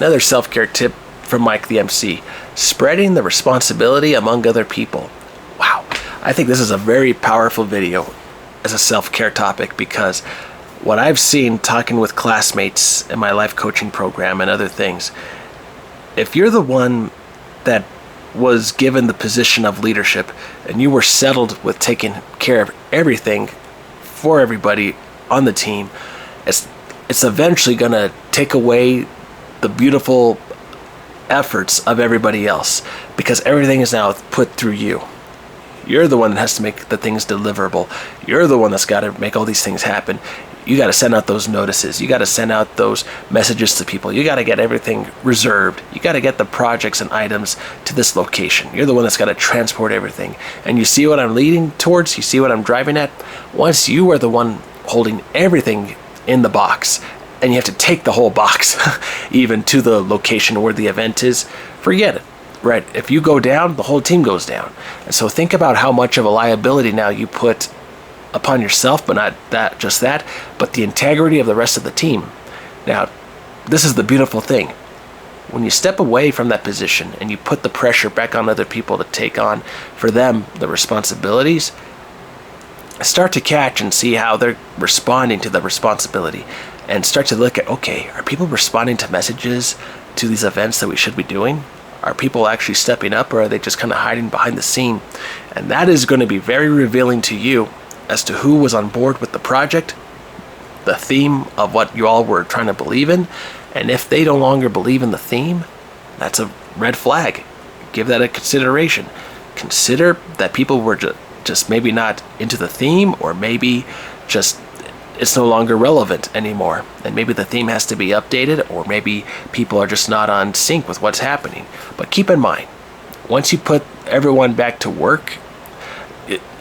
Another self-care tip from Mike the MC, spreading the responsibility among other people. Wow, I think this is a very powerful video as a self-care topic, because what I've seen talking with classmates in my life coaching program and other things, if you're the one that was given the position of leadership and you were settled with taking care of everything for everybody on the team, it's eventually going to take away the beautiful efforts of everybody else, because everything is now put through you. You're the one that has to make the things deliverable. You're the one that's got to make all these things happen. You got to send out those notices. You got to send out those messages to people. You got to get everything reserved. You got to get the projects and items to this location. You're the one that's got to transport everything. And you see what I'm leading towards? You see what I'm driving at? Once you are the one holding everything in the box, and you have to take the whole box even to the location where the event is, forget it. Right? If you go down, the whole team goes down. And so think about how much of a liability now you put upon yourself, but not just that, but the integrity of the rest of the team. Now, this is the beautiful thing. When you step away from that position and you put the pressure back on other people to take on for them the responsibilities, start to catch and see how they're responding to the responsibility, and start to look at, okay, are people responding to messages to these events that we should be doing? Are people actually stepping up, or are they just kind of hiding behind the scene? And that is going to be very revealing to you as to who was on board with the project, the theme of what you all were trying to believe in. And if they no longer believe in the theme, that's a red flag. Give that a consideration. Consider that people were just maybe not into the theme, or maybe just it's no longer relevant anymore, and maybe the theme has to be updated, or maybe people are just not on sync with what's happening. But keep in mind, once you put everyone back to work,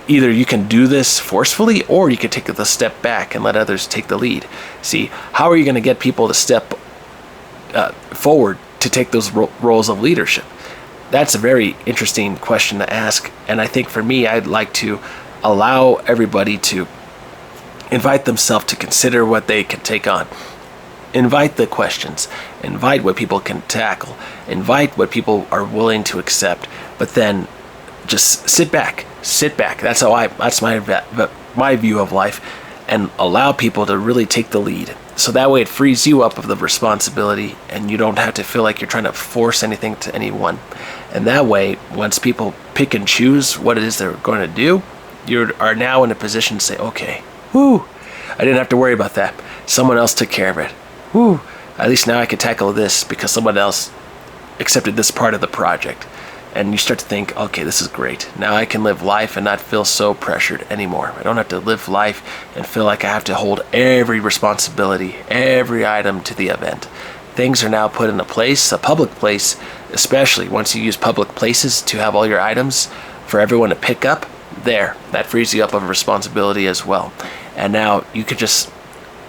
either you can do this forcefully, or you can take the step back and let others take the lead. See, how are you going to get people to step forward to take those roles of leadership? That's a very interesting question to ask, and I think for me, I'd like to allow everybody to invite themselves to consider what they can take on. Invite the questions. Invite what people can tackle. Invite what people are willing to accept. But then just sit back. Sit back. That's my view of life, and allow people to really take the lead. So that way it frees you up of the responsibility, and you don't have to feel like you're trying to force anything to anyone. And that way, once people pick and choose what it is they're going to do, you are now in a position to say, okay, whoo, I didn't have to worry about that. Someone else took care of it. Whoo, at least now I can tackle this because someone else accepted this part of the project. And you start to think, okay, this is great. Now I can live life and not feel so pressured anymore. I don't have to live life and feel like I have to hold every responsibility, every item to the event. Things are now put in a place, a public place, especially once you use public places to have all your items for everyone to pick up. There, that frees you up of responsibility as well. And now you could just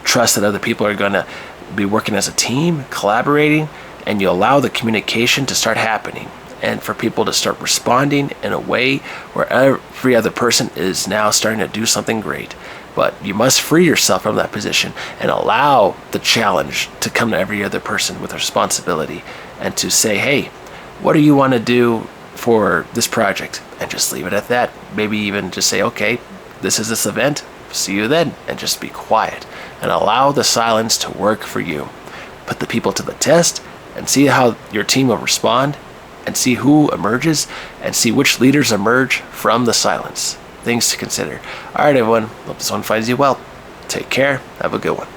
trust that other people are going to be working as a team, collaborating, and you allow the communication to start happening, and for people to start responding in a way where every other person is now starting to do something great. But you must free yourself from that position and allow the challenge to come to every other person with responsibility, and to say, hey, what do you want to do for this project? And just leave it at that. Maybe even just say, okay, this is this event, see you then, and just be quiet and allow the silence to work for you. Put the people to the test and see how your team will respond, and see who emerges, and see which leaders emerge from the silence. Things to consider. All right, everyone, hope this one finds you well. Take care. Have a good one.